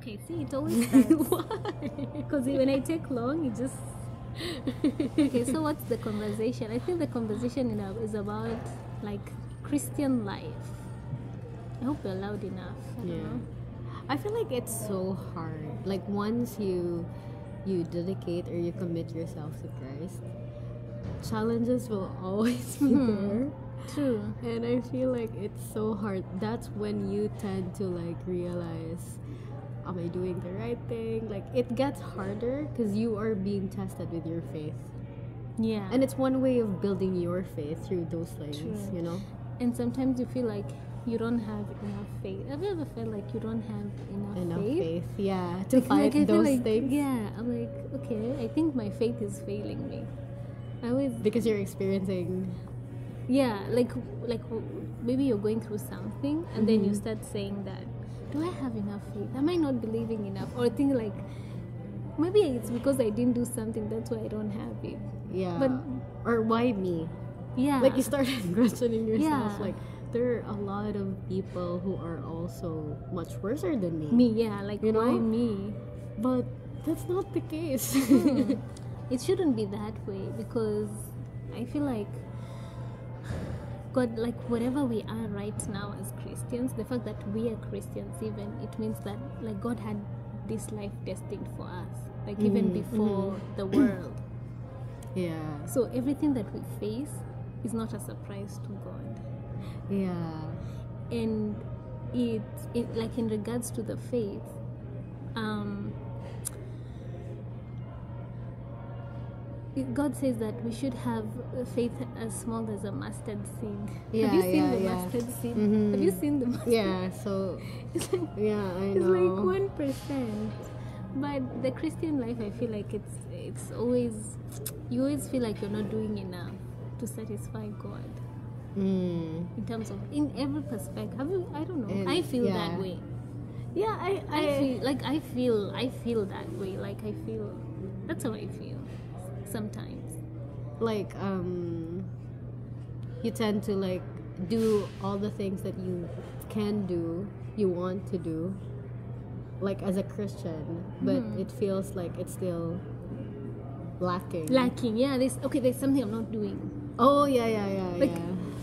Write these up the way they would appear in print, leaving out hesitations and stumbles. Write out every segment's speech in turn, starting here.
Okay, see, it always starts. Why? Because when I take long, it just. Okay, so what's the conversation? I think the conversation is about like Christian life. I hope we're loud enough. I don't know. I feel like it's so hard. Like once you dedicate or you commit yourself to Christ, challenges will always be there. True. And I feel like it's so hard. That's when you tend to like realize, am I doing the right thing? Like it gets harder because you are being tested with your faith. Yeah. And it's one way of building your faith through those things, True. you know? And sometimes you feel like you don't have enough faith. Have you ever felt like you don't have enough faith? Yeah, to Like, fight I feel those like, things. Yeah, I'm like, okay, I think my faith is failing me. I always, Because you're experiencing. yeah, like maybe you're going through something and then you start saying that, do I have enough faith? Am I not believing enough? Or think like, maybe it's because I didn't do something, that's why I don't have it. Yeah. But or why me? yeah, Like you started questioning yourself. Yeah. Like there are a lot of people who are also much worse than me. me, yeah, like You why know? me? But that's not the case. It shouldn't be that way because I feel like God, like whatever we are right now as Christians, the fact that we are Christians, even it means that like God had this life destined for us, like even before the world. Yeah. So everything that we face is not a surprise to God, Yeah. and it like in regards to the faith, God says that we should have faith as small as a mustard seed. Yeah, Have you seen the yeah. mustard seed? Mhm. Have you seen the mustard? Yeah, so It's like, yeah, I it's know. like 1%. But the Christian life, I feel like it's always, you always feel like you're not doing enough to satisfy God in terms of, in every perspective. Have you? I don't know. And, I feel yeah. that way. Yeah, I feel that way. Like I feel, that's how I feel sometimes. like you tend to like do all the things that you can do, you want to do, like as a Christian, but it feels like it's still lacking. Yeah. There's something I'm not doing. Oh yeah,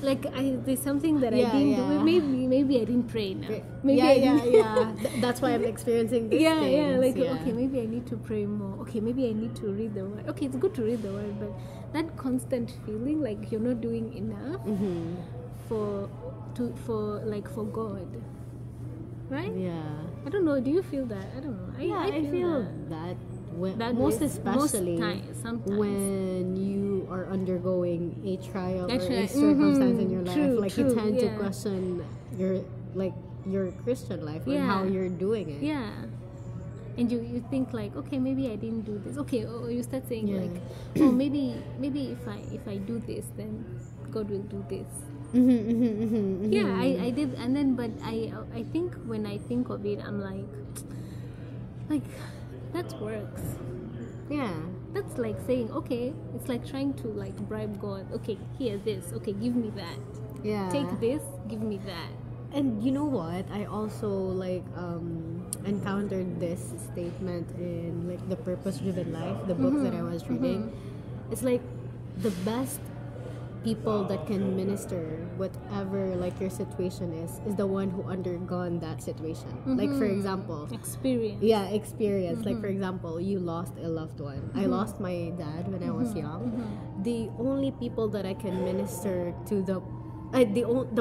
Like yeah. there's something that I Yeah, didn't yeah. do. Maybe I didn't pray enough. Maybe yeah, I yeah, didn't. yeah. That's why I'm experiencing these Yeah, things. like okay, maybe I need to pray more. Okay, maybe I need to read the word. Okay, it's good to read the word, but that constant feeling like you're not doing enough for God, right? Yeah. I don't know. Do you feel that? I don't know. I feel that when, that most way. especially Most times, sometimes. when you are undergoing a trial or That's a right. circumstance in your life, True, like you true, tend to yeah. question your Christian life and Yeah. how you're doing it. Yeah. And you think like, okay, maybe I didn't do this. Okay, or you start saying Yeah. like, oh, maybe if I do this, then God will do this. Yeah, I did, and then but I think when I think of it, I'm like that works. Yeah. That's like saying, okay, it's like trying to like bribe God. Okay, here's this. Okay, give me that. Yeah. Take this, give me that. And you know what? I also like encountered this statement in like the Purpose Driven Life, the book that I was reading. It's like the best people that can minister whatever like your situation is the one who undergone that situation. Like for example, Experience. experience. Like for example, you lost a loved one. I lost my dad when I was young. The only people that I can minister to the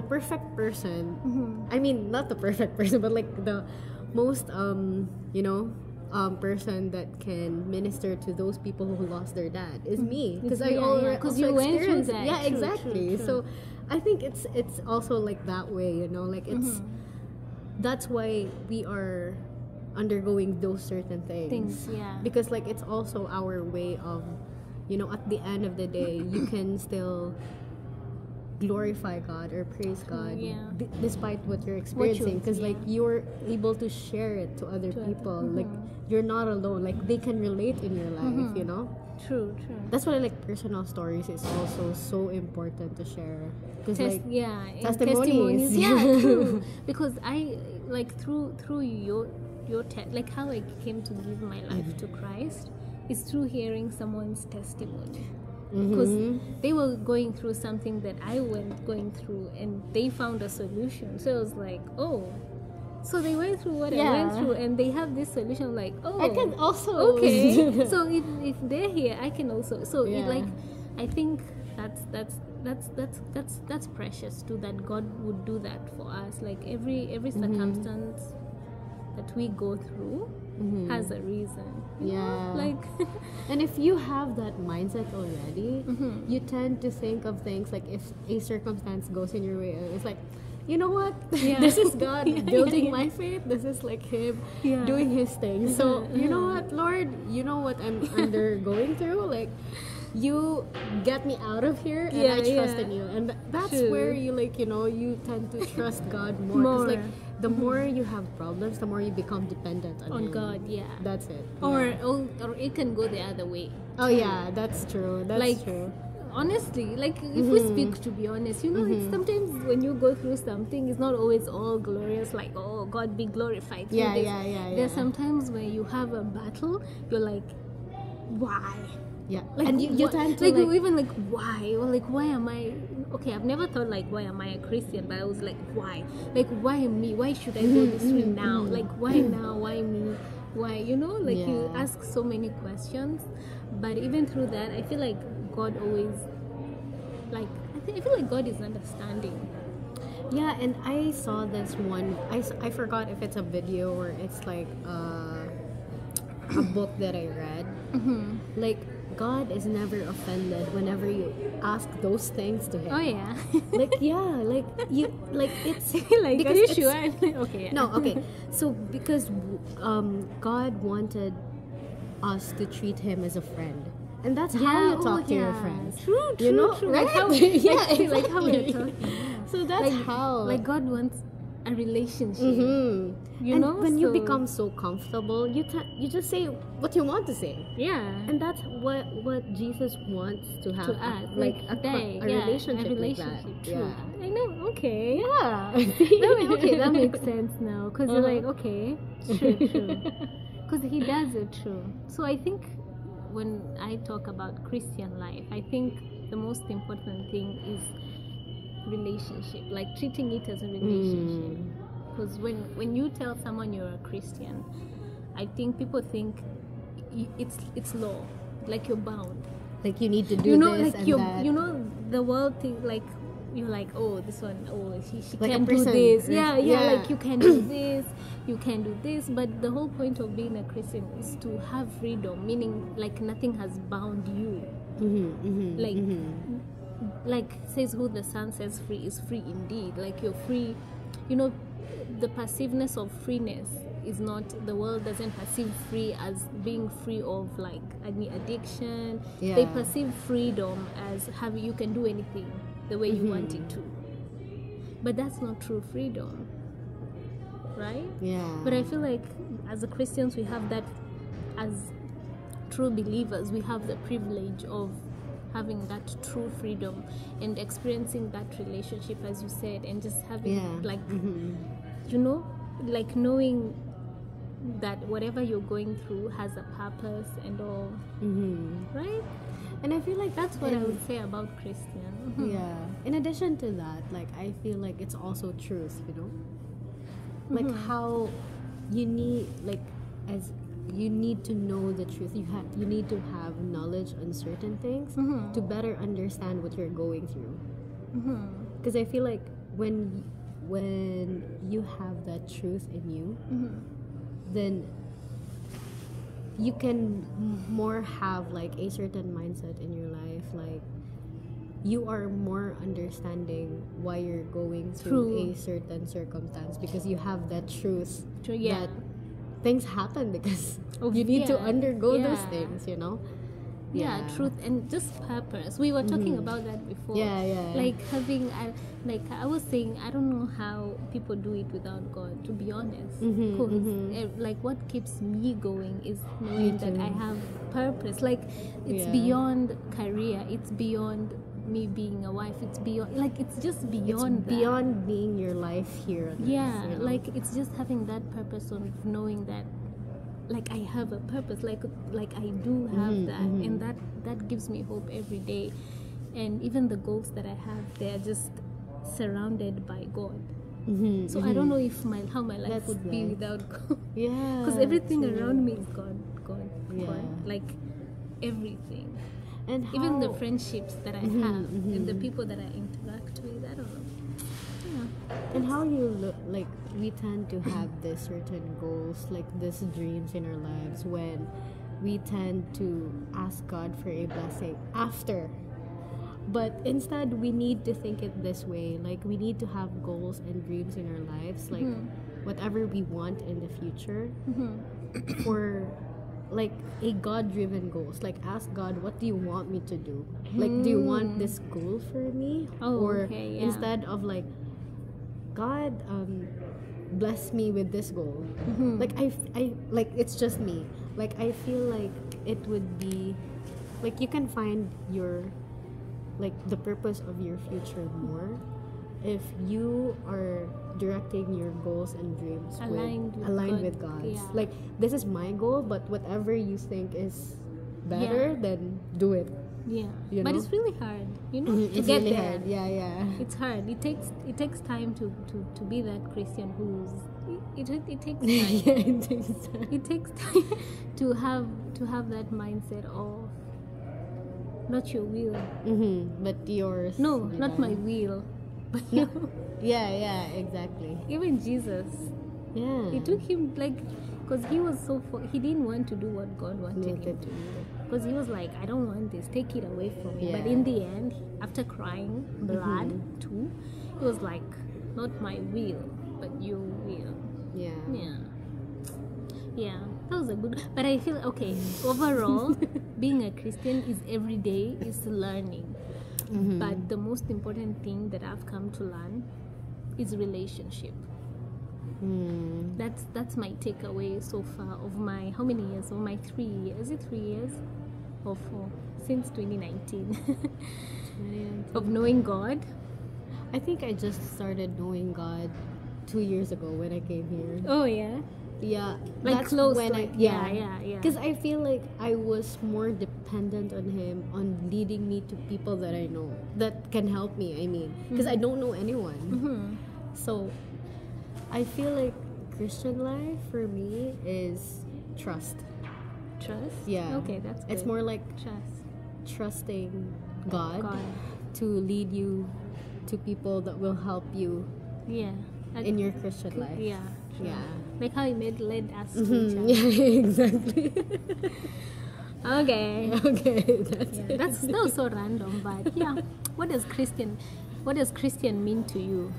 perfect person. I mean, not the perfect person, but like the most person that can minister to those people who lost their dad is me, because I already you went through experienced that. yeah, True, exactly. true. So I think it's also like that way, like it's that's why we are undergoing those certain things, Yeah. because like it's also our way of at the end of the day you can still glorify God or praise God despite what you're experiencing, because like you're able to share it to other people. Like you're not alone, like they can relate in your life. True. That's why like personal stories is also so important to share, because like and testimonies. Yeah, true. Because I like through like how I came to give my life to Christ is through hearing someone's testimony. Because they were going through something that I went going through, and they found a solution. So I was like, oh, so they went through what I went through, and they have this solution. Like, oh, I can also okay. So if they're here, I can also. So it, like, I think that's precious too. That God would do that for us. Like every circumstance that we go through has a reason. You know? Like, and if you have that mindset already, you tend to think of things like if a circumstance goes in your way, it's like, you know what? This is God building my faith. This is like Him doing His thing. So you know what, Lord? You know what I'm undergoing through. Like, you get me out of here, and I trust in you. And that's where you you tend to trust God more. 'Cause like the more you have problems, the more you become dependent on Him. God. Yeah, that's it. Or it can go the other way. Oh yeah, that's true. That's like, true. Honestly, like if we speak, to be honest, it's sometimes when you go through something, it's not always all glorious, like, oh, God be glorified through this. There's sometimes where you have a battle, you're like, why? Yeah, like, and you tend to like even like, why? Or like, why am I? Okay, I've never thought like, why am I a Christian? But I was like, why? Like, why me? Why should I go this way now? Like, why now? Why me? Why? Like you ask so many questions. But even through that, I feel like God always, like, I feel like God is understanding. Yeah, and I saw this one. I forgot if it's a video or it's like a book that I read. Like, God is never offended whenever you ask those things to Him. Oh yeah. Like, like you, like it's like, are you sure? Okay. No, okay. So because God wanted us to treat Him as a friend. And that's how you talk to your friends. True, true. Right? Like how, like how we're talking. So that's like, how. Like God wants a relationship. You know, when you become so comfortable, you just say what you want to say. Yeah. And that's what Jesus wants to have. To us, like a relationship like that. True. Yeah. I know. Okay. Yeah. That makes sense now. Because you're like, okay, true. Because He does it true. So I think when I talk about Christian life, I think the most important thing is relationship, like treating it as a relationship. Because when you tell someone you're a Christian, I think people think it's law, like you're bound, like you need to do this, like and that. The world think like you're like, oh, this one, oh, she like can't do this. Yeah, like you can do this, you can do this. But the whole point of being a Christian is to have freedom, meaning like nothing has bound you. Like says who the Son sets free is free indeed. Like you're free. The passiveness of freeness is not, the world doesn't perceive free as being free of like any addiction. They perceive freedom as you can do anything the way you want it to. But that's not true freedom, right? Yeah. But I feel like as Christians, we have that, as true believers, we have the privilege of having that true freedom and experiencing that relationship, as you said, and just having like like knowing that whatever you're going through has a purpose and all, right? And I feel like that's what I would say about Christian. Yeah. In addition to that, like I feel like it's also truth, like how you need, like, as you need to know the truth. You need to have knowledge on certain things to better understand what you're going through. Because I feel like when you have that truth in you, then you can more have like a certain mindset in your life. Like you are more understanding why you're going through a certain circumstance, because you have that truth that things happen because you need to undergo those things, truth and just purpose. We were talking about that before. Like having I was saying, I don't know how people do it without God, to be honest. Like what keeps me going is knowing that I have purpose. Like it's beyond career, it's beyond me being a wife. It's beyond, like, it's just beyond that. beyond being your life here on Yeah, earth, you know? like, it's just having that purpose of knowing that, like, I have a purpose, like I do have that, and that gives me hope every day. And even the goals that I have, they are just surrounded by God. So I don't know if how my life That's would be nice. without God. Yeah, Because everything so- around me is God, Yeah. God, like everything. and Even the how- friendships that I have and the people that I interact with, I don't know. Yeah. And how you look, like, we tend to have this certain goals, like these dreams in our lives, when we tend to ask God for a blessing after. But instead, we need to think it this way, like, we need to have goals and dreams in our lives, like whatever we want in the future, for like a God-driven goals. Like, ask God, what do you want me to do? Like, do you want this goal for me? Oh, Or okay, yeah. instead of like, God, bless me with this goal. Like, I like, it's just me. Like, I feel like it would be like, you can find your, like, the purpose of your future more if you are directing your goals and dreams Aligned with God, God's. yeah. Like, this is my goal, but whatever you think is better, then do it. Yeah. You But know? it's really hard, you know, to It's get really there. hard. Yeah. It's hard. It takes time to be that Christian who's it takes time. Yeah, it takes time. It takes time to have that mindset of not your will. But yours. No, be not my done. will. But Yeah, exactly. even Jesus, Yeah. it took him, like, because he was he didn't want to do what God wanted him Wanted to. to. Because he was like, I don't want this, take it away from me. But Yeah. in the end, after crying blood too, he was like, not my will, but your will. Yeah. Yeah, that was a good. But I feel okay. Overall, being a Christian is every day is learning. But the most important thing that I've come to learn is relationship. That's my takeaway so far of my how many years? Of my 3 years? Is it 3 years or 4? Since 2019 of knowing God. I think I just started knowing God 2 years ago when I came here. Oh yeah. Yeah, Like that's close, when like, yeah. yeah. Because I feel like I was more dependent on Him, on leading me to people that I know that can help me. I mean, because I don't know anyone. So I feel like Christian life for me is trust. Trust. Yeah. Okay, that's good. It's more like trust. trusting God, God. to lead you to people that will help you Yeah. in your Christian life. Yeah. True. Yeah. Like how He led us to each other. Yeah, exactly. Okay. Okay, that's Yeah, that was so random, but yeah. What does Christian mean to you?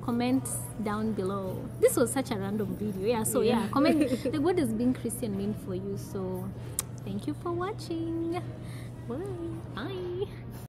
Comment down below. This was such a random video. Yeah, so yeah, comment like, what does being Christian mean for you? So thank you for watching. Bye.